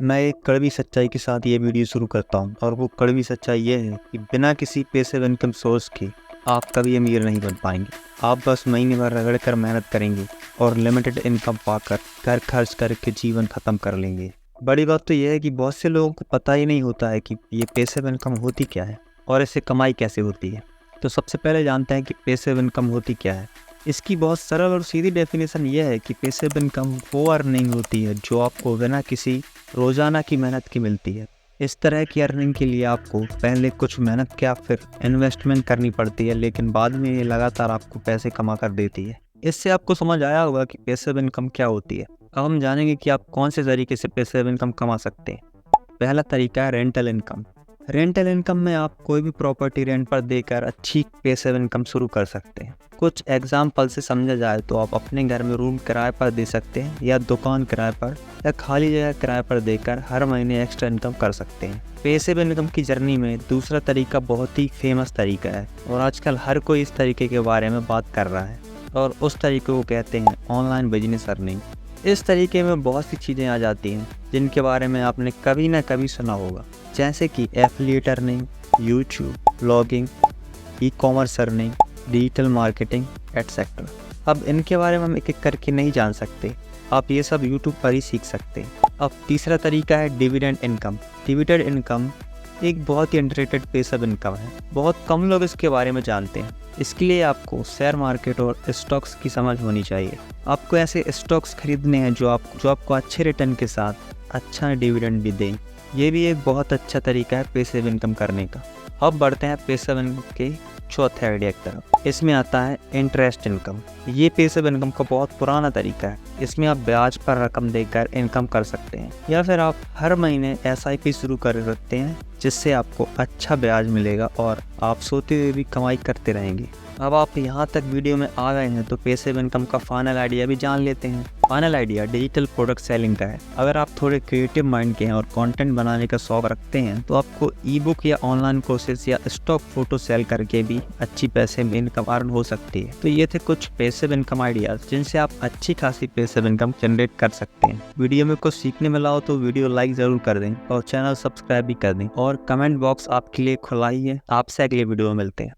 मैं एक कड़वी सच्चाई के साथ ये वीडियो शुरू करता हूँ और वो कड़वी सच्चाई ये है कि बिना किसी पैसिव इनकम सोर्स के आप कभी अमीर नहीं बन पाएंगे। आप बस महीने भर रगड़ कर मेहनत करेंगे और लिमिटेड इनकम पाकर घर खर्च करके जीवन खत्म कर लेंगे। बड़ी बात तो यह है कि बहुत से लोगों को पता ही नहीं होता है कि ये पैसिव इनकम होती क्या है और इससे कमाई कैसे होती है। तो सबसे पहले जानते हैं कि पैसिव इनकम होती क्या है। इसकी बहुत सरल और सीधी डेफिनेशन ये है कि पैसिव इनकम वो अर्निंग होती है जो आपको बिना किसी रोजाना की मेहनत की मिलती है। इस तरह की अर्निंग के लिए आपको पहले कुछ मेहनत क्या फिर इन्वेस्टमेंट करनी पड़ती है, लेकिन बाद में ये लगातार आपको पैसे कमा कर देती है। इससे आपको समझ आया होगा कि पैसिव इनकम क्या होती है। अब हम जानेंगे कि आप कौन से तरीके से पैसिव इनकम कमा सकते हैं। पहला तरीका है रेंटल इनकम। रेंटल इनकम में आप कोई भी प्रॉपर्टी रेंट पर देकर अच्छी पैसिव इनकम शुरू कर सकते हैं। कुछ एग्जाम्पल से समझा जाए तो आप अपने घर में रूम किराए पर दे सकते हैं या दुकान किराए पर या खाली जगह किराए पर देकर हर महीने एक्स्ट्रा इनकम कर सकते हैं। पैसिव इनकम की जर्नी में दूसरा तरीका बहुत ही फेमस तरीका है और आजकल हर कोई इस तरीके के बारे में बात कर रहा है और उस तरीके को कहते हैं ऑनलाइन बिजनेस अर्निंग। इस तरीके में बहुत सी चीज़ें आ जाती हैं जिनके बारे में आपने कभी ना कभी सुना होगा, जैसे कि affiliate earning, YouTube blogging, e commerce earning, digital marketing etcetera. अब इनके बारे में हम एक एक करके नहीं जान सकते, आप ये सब यूट्यूब पर ही सीख सकते हैं। अब तीसरा तरीका है डिविडेंड इनकम। डिविडेंड इनकम एक बहुत ही अंडररेटेड पैसिव इनकम है, बहुत कम लोग इसके बारे में जानते हैं। इसके लिए आपको शेयर मार्केट और स्टॉक्स की समझ होनी चाहिए। आपको ऐसे स्टॉक्स खरीदने हैं जो आपको अच्छे रिटर्न के साथ अच्छा डिविडेंड भी दें। ये भी एक बहुत अच्छा तरीका है पैसिव इनकम करने का। अब बढ़ते हैं पैसिव इनकम के चौथे आइडिया की तरफ। इसमें आता है इंटरेस्ट इनकम। ये पैसिव इनकम का बहुत पुराना तरीका है। इसमें आप ब्याज पर रकम देकर इनकम कर सकते हैं या फिर आप हर महीने SIP शुरू कर सकते हैं जिससे आपको अच्छा ब्याज मिलेगा और आप सोते हुए भी कमाई करते रहेंगे। अब आप यहाँ तक वीडियो में आ गए हैं तो पैसिव इनकम का फाइनल आइडिया भी जान लेते हैं। Final idea digital product selling का है। अगर आप थोड़े क्रिएटिव माइंड के हैं और कंटेंट बनाने का शौक रखते हैं तो आपको ई-बुक या ऑनलाइन कोर्सेज या स्टॉक फोटो सेल करके भी अच्छी पैसे में इनकम अर्न हो सकती है। तो ये थे कुछ पैसिव इनकम आइडियाज जिनसे आप अच्छी खासी पैसिव इनकम जनरेट कर सकते हैं। वीडियो में कुछ सीखने मिला हो तो वीडियो लाइक जरूर कर दें और चैनल सब्सक्राइब भी कर दें और कमेंट बॉक्स आपके लिए खुला ही है। आपसे अगले वीडियो में मिलते हैं।